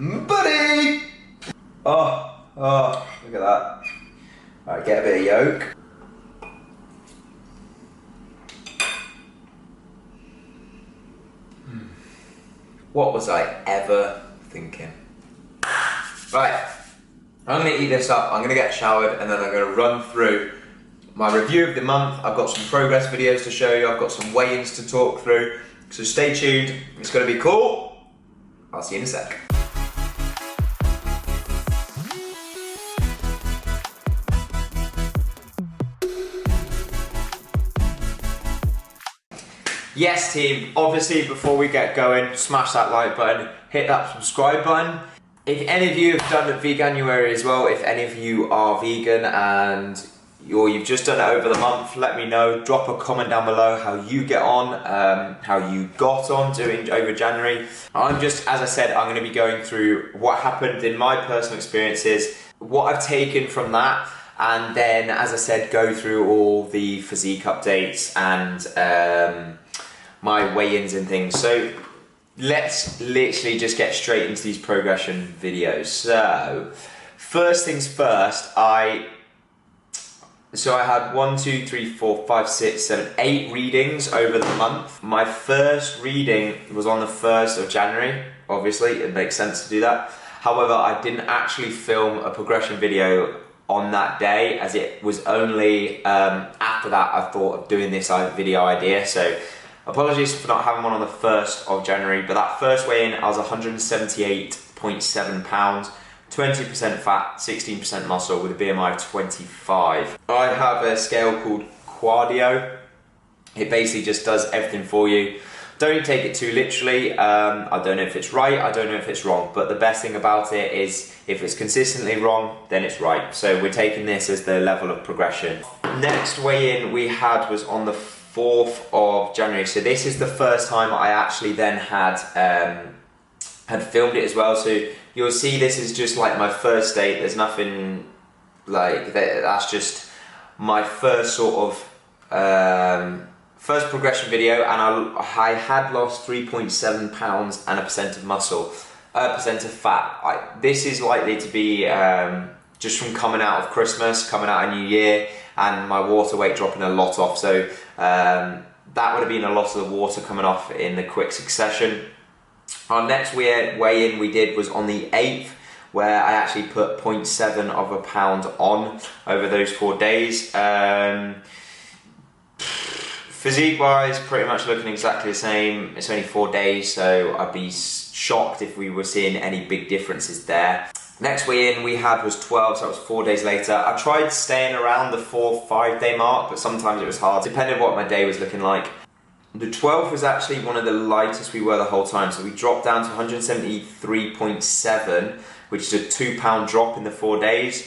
Buddy! Oh, look at that. Alright, get a bit of yolk. What was I ever thinking? Right, I'm going to eat this up, I'm going to get showered, and then I'm going to run through my review of the month. I've got some progress videos to show you, I've got some weigh-ins to talk through, so stay tuned, it's going to be cool. I'll see you in a sec. Yes team, obviously before we get going, smash that like button, hit that subscribe button. If any of you have done Veganuary as well, if any of you are vegan or you've just done it over the month, let me know. Drop a comment down below how you get on, how you got on doing over January. As I said, I'm going to be going through what happened in my personal experiences, what I've taken from that, and then, as I said, go through all the physique updates and my weigh-ins and things. So let's literally just get straight into these progression videos. So first things first, I had 1, 2, 3, 4, 5, 6, 7, 8 readings over the month. My first reading was on the 1st of January. Obviously, it makes sense to do that. However, I didn't actually film a progression video on that day, as it was only after that I thought of doing this video idea. So apologies for not having one on the 1st of January, but that first weigh-in I was 178.7 pounds, 20% fat, 16% muscle with a BMI of 25. I have a scale called Cardio. It basically just does everything for you. Don't take it too literally. I don't know if it's right, I don't know if it's wrong, but the best thing about it is if it's consistently wrong, then it's right. So we're taking this as the level of progression. Next weigh-in we had was on the 4th of January. So this is the first time I actually then had filmed it as well. So you'll see this is just like my first date. There's nothing like that. That's just my first sort of first progression video, and I had lost 3.7 pounds and a percent of muscle, a percent of fat. This is likely to be just from coming out of Christmas, coming out of New Year, and my water weight dropping a lot off. So that would have been a lot of the water coming off in the quick succession. Our next weigh-in we did was on the 8th, where I actually put 0.7 of a pound on over those 4 days. Physique wise, pretty much looking exactly the same. It's only 4 days, so I'd be shocked if we were seeing any big differences there. Next weigh-in we had was 12, so that was 4 days later. I tried staying around the 4-5 day mark, but sometimes it was hard, depending on what my day was looking like. The 12th was actually one of the lightest we were the whole time, so we dropped down to 173.7, which is a 2 pound drop in the 4 days.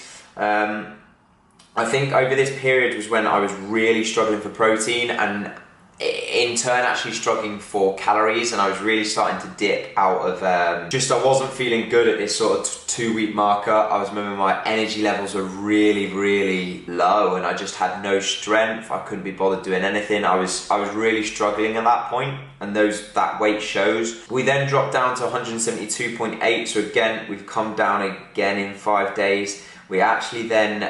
I think over this period was when I was really struggling for protein, and in turn actually struggling for calories, and I was really starting to dip out of, I wasn't feeling good at this sort of 2-week marker. I was remembering my energy levels were really, really low, and I just had no strength. I couldn't be bothered doing anything. I was really struggling at that point, and that weight shows. We then dropped down to 172.8, so again, we've come down again in 5 days. We actually then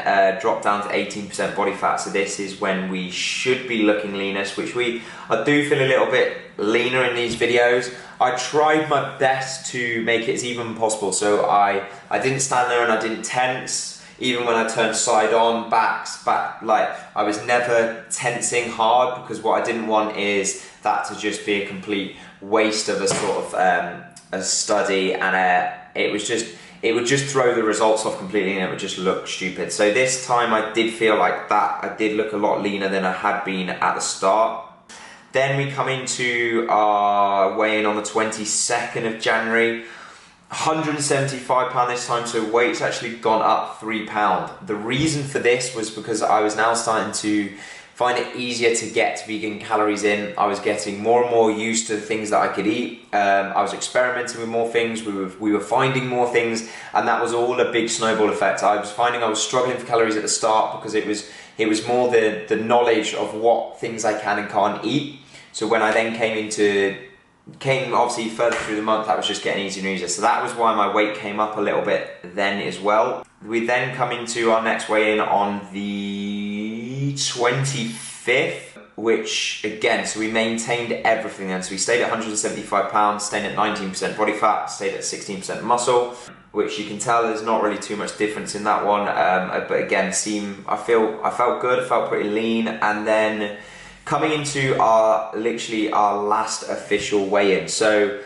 dropped down to 18% body fat, so this is when we should be looking leanest, which I do feel a little bit leaner in these videos. I tried my best to make it as even as possible, so I didn't stand there and I didn't tense, even when I turned side on, back, like I was never tensing hard, because what I didn't want is that to just be a complete waste of a sort of a study, and it would just throw the results off completely, and it would just look stupid. So this time I did feel like that I did look a lot leaner than I had been at the start. Then we come into our weigh-in on the 22nd of January, 175 pound this time, so weight's actually gone up 3 pound. The reason for this was because I was now starting to find it easier to get vegan calories in. I was getting more and more used to the things that I could eat. I was experimenting with more things, we were finding more things, and that was all a big snowball effect. I was finding I was struggling for calories at the start because it was more the knowledge of what things I can and can't eat. So when I then came into came obviously further through the month, that was just getting easier and easier. So that was why my weight came up a little bit then as well. We then come into our next weigh-in on the 25th, which again, so we maintained everything then. So we stayed at 175 pounds, stayed at 19% body fat, stayed at 16% muscle, which you can tell there's not really too much difference in that one. But again, I felt good, I felt pretty lean. And then coming into literally our last official weigh-in. So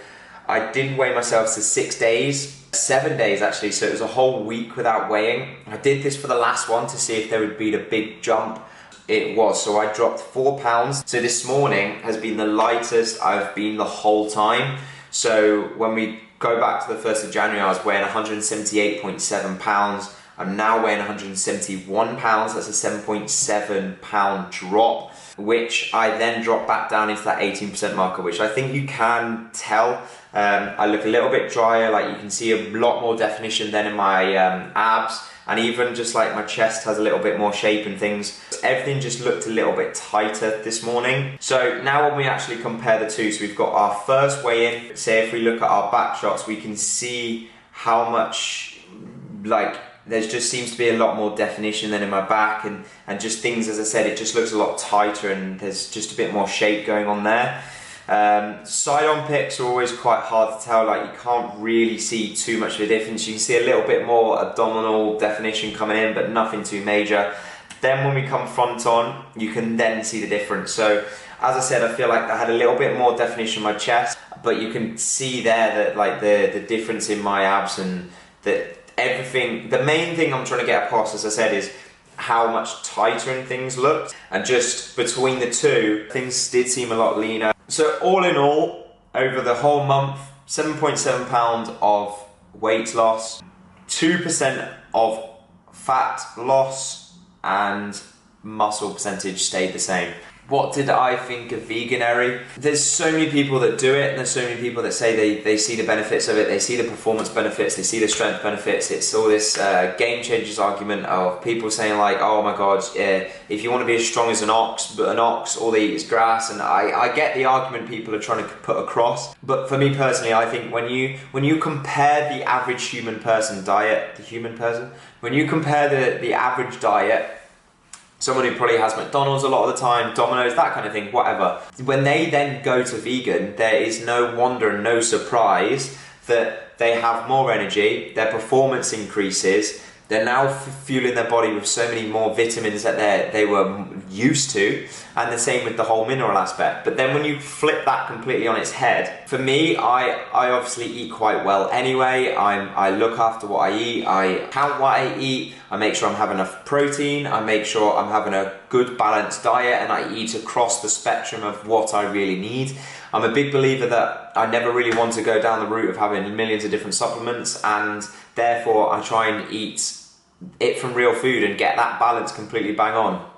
I didn't weigh myself for 6 days, 7 days actually, so it was a whole week without weighing. I did this for the last one to see if there would be a big jump. It was, so I dropped 4 pounds. So this morning has been the lightest I've been the whole time. So when we go back to the 1st of January, I was weighing 178.7 pounds. I'm now weighing 171 pounds. That's a 7.7 pound drop, which I then dropped back down into that 18% marker, which I think you can tell. I look a little bit drier, like you can see a lot more definition than in my abs. And even just like my chest has a little bit more shape and things. Everything just looked a little bit tighter this morning. So now when we actually compare the two, so we've got our first weigh-in. Say if we look at our back shots, we can see how much, like, there just seems to be a lot more definition than in my back, and just things, as I said, it just looks a lot tighter and there's just a bit more shape going on there. Side-on pics are always quite hard to tell, like you can't really see too much of a difference. You can see a little bit more abdominal definition coming in, but nothing too major. Then when we come front on, you can then see the difference. So as I said, I feel like I had a little bit more definition in my chest, but you can see there that like the difference in my abs, and that everything, the main thing I'm trying to get across, as I said, is how much tighter and things looked, and just between the two, things did seem a lot leaner. So all in all, over the whole month, 7.7 pounds of weight loss, 2% of fat loss, and muscle percentage stayed the same. What did I think of Veganuary? There's so many people that do it, and there's so many people that say they see the benefits of it, they see the performance benefits, they see the strength benefits. It's all this game changers argument of people saying like, oh my god, if you want to be as strong as an ox, but an ox, all they eat is grass. And I get the argument people are trying to put across, but for me personally, I think when you compare the average human person diet, when you compare the average diet, someone who probably has McDonald's a lot of the time, Domino's, that kind of thing, whatever. When they then go to vegan, there is no wonder and no surprise that they have more energy, their performance increases, they're now fueling their body with so many more vitamins that they were used to, and the same with the whole mineral aspect. But then when you flip that completely on its head, for me, I obviously eat quite well anyway. I look after what I eat, I count what I eat, I make sure I'm having enough protein, I make sure I'm having a good balanced diet, and I eat across the spectrum of what I really need. I'm a big believer that I never really want to go down the route of having millions of different supplements, and therefore I try and eat it from real food and get that balance completely bang on.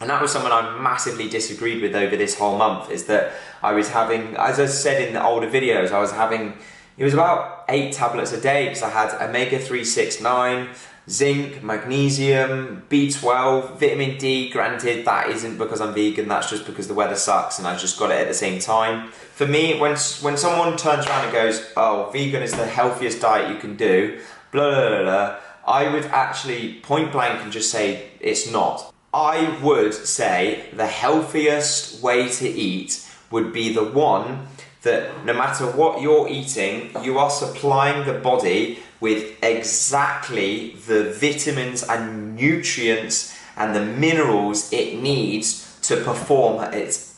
And that was something I massively disagreed with over this whole month, is that I was having, as I said in the older videos, I was having, it was about 8 tablets a day, because I had omega-3, 6, 9, zinc, magnesium, B12, vitamin D. Granted, that isn't because I'm vegan, that's just because the weather sucks and I just got it at the same time. For me, when someone turns around and goes, oh, vegan is the healthiest diet you can do, blah, blah, blah, blah, I would actually point blank and just say it's not. I would say the healthiest way to eat would be the one that no matter what you're eating, you are supplying the body with exactly the vitamins and nutrients and the minerals it needs to perform at its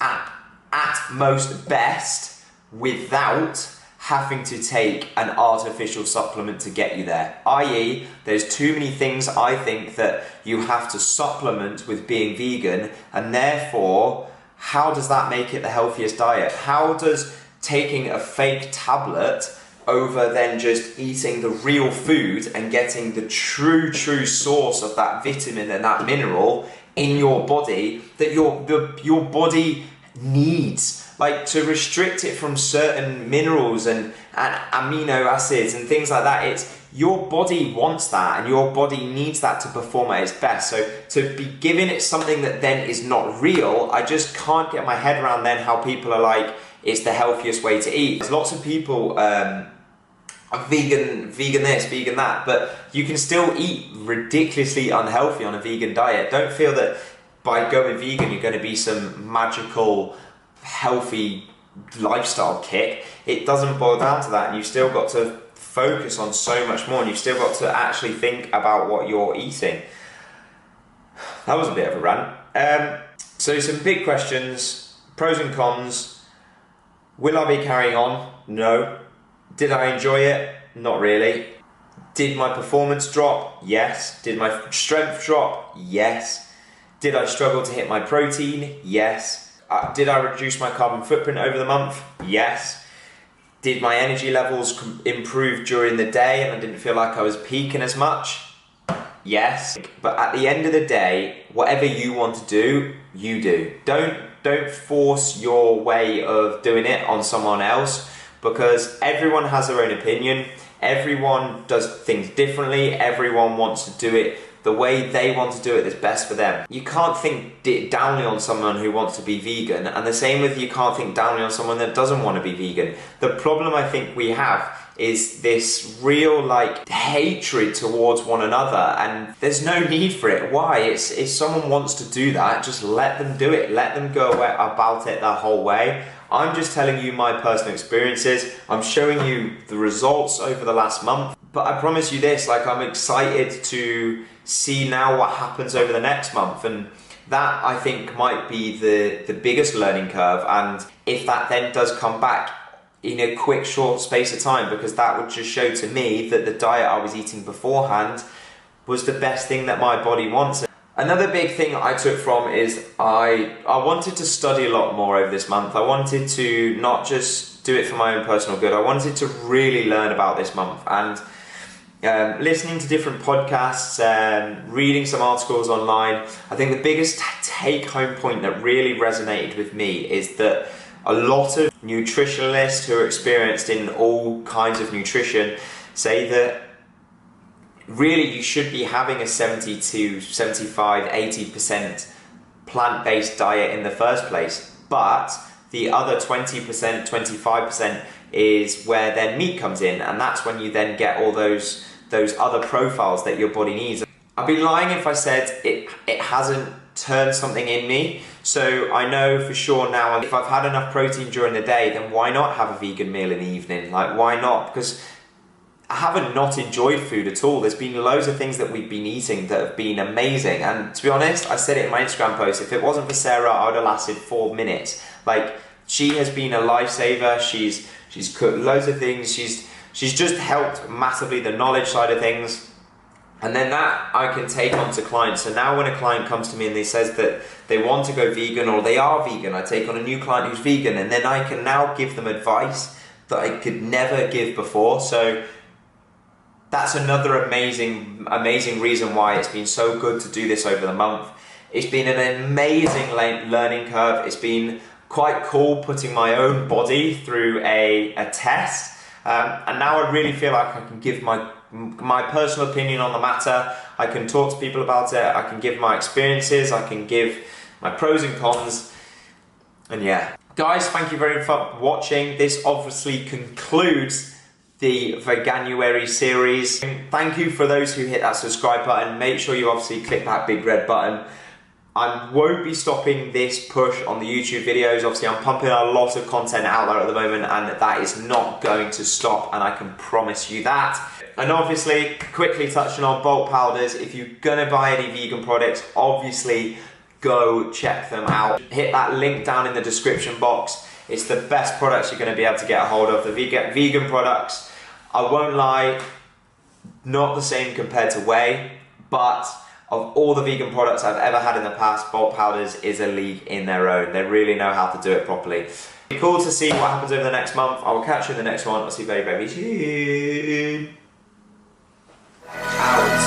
most best without having to take an artificial supplement to get you there. I.e., there's too many things I think that you have to supplement with being vegan, and therefore, how does that make it the healthiest diet? How does taking a fake tablet over then just eating the real food and getting the true source of that vitamin and that mineral in your body that your body needs? Like, to restrict it from certain minerals and amino acids and things like that, it's your body wants that and your body needs that to perform at its best. So to be giving it something that then is not real, I just can't get my head around then how people are like, it's the healthiest way to eat. There's lots of people are vegan this, vegan that, but you can still eat ridiculously unhealthy on a vegan diet. Don't feel that by going vegan you're going to be some magical healthy lifestyle kick. It doesn't boil down to that, and you've still got to focus on so much more, and you've still got to actually think about what you're eating. That was a bit of a rant. So some big questions, pros and cons. Will I be carrying on? No. Did I enjoy it? Not really. Did my performance drop? Yes. Did my strength drop? Yes. Did I struggle to hit my protein? Yes. Did I reduce my carbon footprint over the month? Yes. Did my energy levels improve during the day and I didn't feel like I was peaking as much? Yes. But at the end of the day, whatever you want to do, you do. Don't force your way of doing it on someone else, because everyone has their own opinion. Everyone does things differently. Everyone wants to do it the way they want to do it that's best for them. You can't think downly on someone who wants to be vegan, and the same with you can't think downly on someone that doesn't want to be vegan. The problem I think we have is this real hatred towards one another, and there's no need for it. Why? If someone wants to do that, just let them do it. Let them go about it the whole way. I'm just telling you my personal experiences. I'm showing you the results over the last month. But I promise you this, I'm excited to see now what happens over the next month. And that, I think, might be the biggest learning curve. And if that then does come back in a quick, short space of time, because that would just show to me that the diet I was eating beforehand was the best thing that my body wants. Another big thing I took from is I wanted to study a lot more over this month. I wanted to not just do it for my own personal good. I wanted to really learn about this month, and listening to different podcasts, reading some articles online. I think the biggest take-home point that really resonated with me is that a lot of nutritionalists who are experienced in all kinds of nutrition say that really you should be having a 70 to 75, 80% plant-based diet in the first place. But the other 20%, 25% is where then meat comes in, and that's when you then get all those other profiles that your body needs. I'd be lying if I said it hasn't turned something in me. So I know for sure now, if I've had enough protein during the day, then why not have a vegan meal in the evening? Why not? Because I haven't not enjoyed food at all. There's been loads of things that we've been eating that have been amazing. And to be honest, I said it in my Instagram post, if it wasn't for Sarah, I would have lasted 4 minutes. She has been a lifesaver. She's cooked loads of things. She's just helped massively the knowledge side of things. And then that I can take on to clients. So now when a client comes to me and they says that they want to go vegan or they are vegan, I take on a new client who's vegan, and then I can now give them advice that I could never give before. So that's another amazing reason why it's been so good to do this over the month. It's been an amazing learning curve. It's been quite cool putting my own body through a test. And now I really feel like I can give my personal opinion on the matter. I can talk to people about it. I can give my experiences. I can give my pros and cons. And yeah. Guys, thank you very much for watching. This obviously concludes the Veganuary series. Thank you for those who hit that subscribe button. Make sure you obviously click that big red button. I won't be stopping this push on the YouTube videos. Obviously, I'm pumping a lot of content out there at the moment, and that is not going to stop, and I can promise you that. And obviously, quickly touching on bulk powders, if you're gonna buy any vegan products, obviously go check them out. Hit that link down in the description box. It's the best products you're gonna be able to get a hold of. The vegan products, I won't lie, not the same compared to whey, but of all the vegan products I've ever had in the past, bulk powders is a league in their own. They really know how to do it properly. It'll be cool to see what happens over the next month. I will catch you in the next one. I'll see you very, very soon. Out.